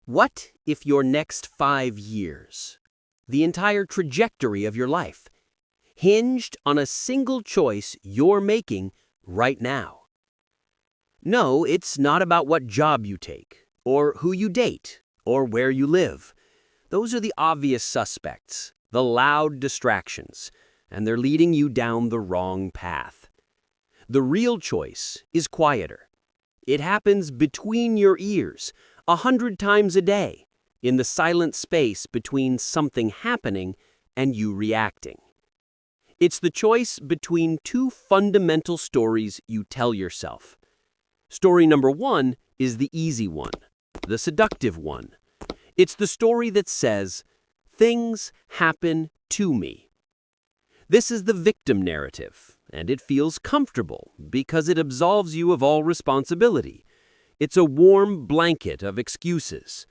What if your next 5 years, the entire trajectory of your life, hinged on a single choice you're making right now? No, it's not about what job you take, or who you date, or where you live. Those are the obvious suspects, the loud distractions, and they're leading you down the wrong path. The real choice is quieter. It happens between your ears, 100 times a day, in the silent space between something happening and you reacting. It's the choice between two fundamental stories you tell yourself. Story number 1 is the easy one, the seductive one. It's the story that says, "Things happen to me." This is the victim narrative, and it feels comfortable because it absolves you of all responsibility. It's a warm blanket of excuses.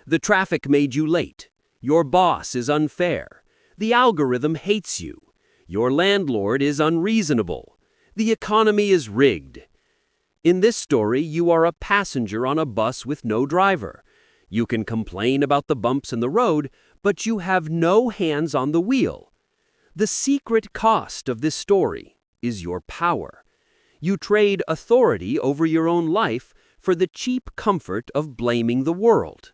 The traffic made you late. Your boss is unfair. The algorithm hates you. Your landlord is unreasonable. The economy is rigged. In this story, you are a passenger on a bus with no driver. You can complain about the bumps in the road, but you have no hands on the wheel. The secret cost of this story is your power. You trade authority over your own life for the cheap comfort of blaming the world.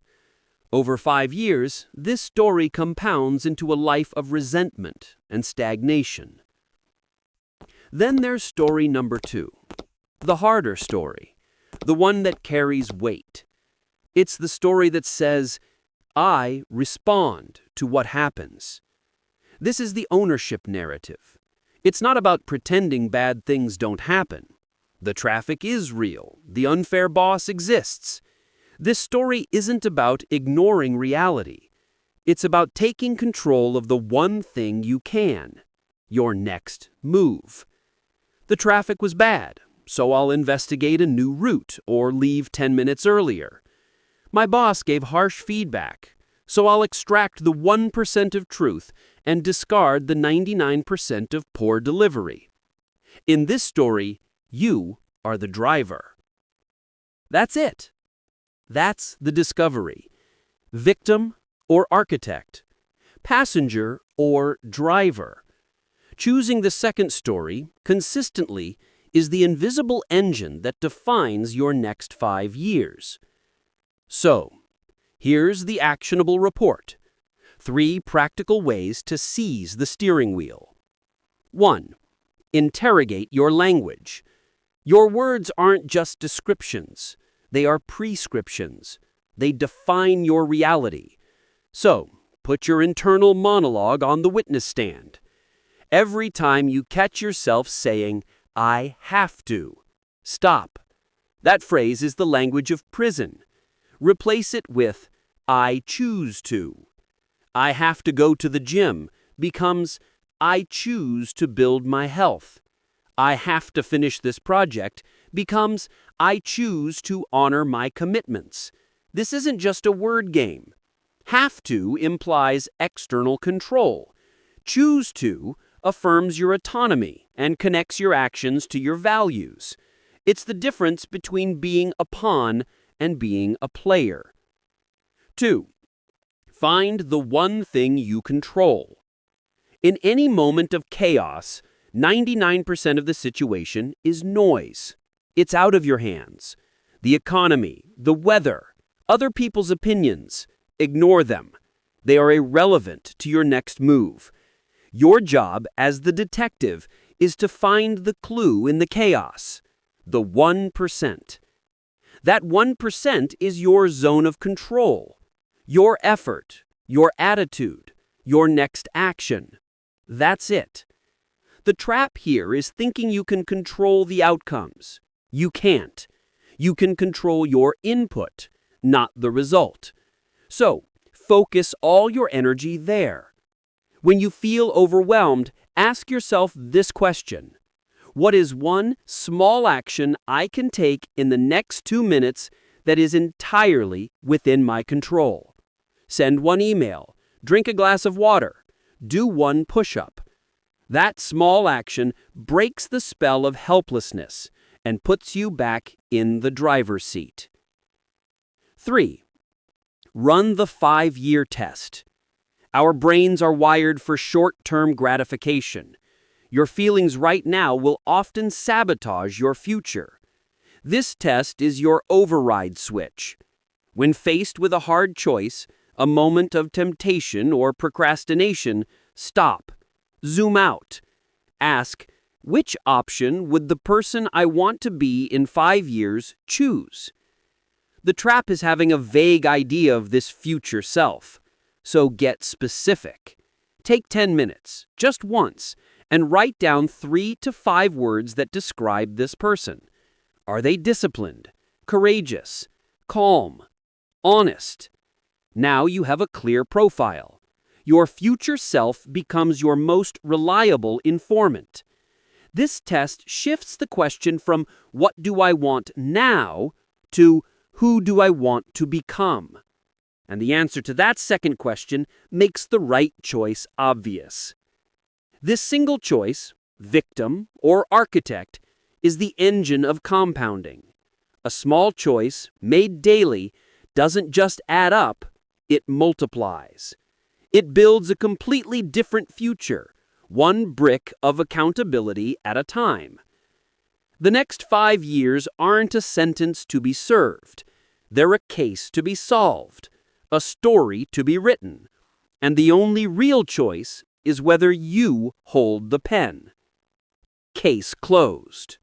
Over 5 years, this story compounds into a life of resentment and stagnation. Then there's story number 2, the harder story, the one that carries weight. It's the story that says, "I respond to what happens." This is the ownership narrative. It's not about pretending bad things don't happen. The traffic is real. The unfair boss exists. This story isn't about ignoring reality. It's about taking control of the one thing you can, your next move. The traffic was bad, so I'll investigate a new route or leave 10 minutes earlier. My boss gave harsh feedback, so I'll extract the 1% of truth and discard the 99% of poor delivery. In this story, you are the driver. That's it. That's the discovery. Victim or architect, passenger or driver. Choosing the second story consistently is the invisible engine that defines your next 5 years. So, here's the actionable report. 3 practical ways to seize the steering wheel. 1. Interrogate your language. Your words aren't just descriptions. They are prescriptions. They define your reality. So, put your internal monologue on the witness stand. Every time you catch yourself saying, "I have to," stop. That phrase is the language of prison. Replace it with, "I choose to." "I have to go to the gym" becomes, "I choose to build my health." "I have to finish this project" becomes, "I choose to honor my commitments." This isn't just a word game. Have to implies external control. Choose to affirms your autonomy and connects your actions to your values. It's the difference between being a pawn and being a player. 2. Find the one thing you control. In any moment of chaos, 99% of the situation is noise. It's out of your hands. The economy, the weather, other people's opinions. Ignore them. They are irrelevant to your next move. Your job as the detective is to find the clue in the chaos, the 1%. That 1% is your zone of control, your effort, your attitude, your next action. That's it. The trap here is thinking you can control the outcomes. You can't. You can control your input, not the result. So, focus all your energy there. When you feel overwhelmed, ask yourself this question. What is one small action I can take in the next 2 minutes that is entirely within my control? Send one email, drink a glass of water, do one push-up. That small action breaks the spell of helplessness and puts you back in the driver's seat. 3. Run the 5-year test. Our brains are wired for short-term gratification. Your feelings right now will often sabotage your future. This test is your override switch. When faced with a hard choice, a moment of temptation or procrastination, stop. Zoom out. Ask, which option would the person I want to be in 5 years choose? The trap is having a vague idea of this future self. So get specific. Take 10 minutes, just once, and write down 3 to 5 words that describe this person. Are they disciplined, courageous, calm, honest? Now you have a clear profile. Your future self becomes your most reliable informant. This test shifts the question from what do I want now to who do I want to become? And the answer to that second question makes the right choice obvious. This single choice, victim or architect, is the engine of compounding. A small choice, made daily, doesn't just add up, it multiplies. It builds a completely different future, one brick of accountability at a time. The next 5 years aren't a sentence to be served. They're a case to be solved, a story to be written, and the only real choice is whether you hold the pen. Case closed.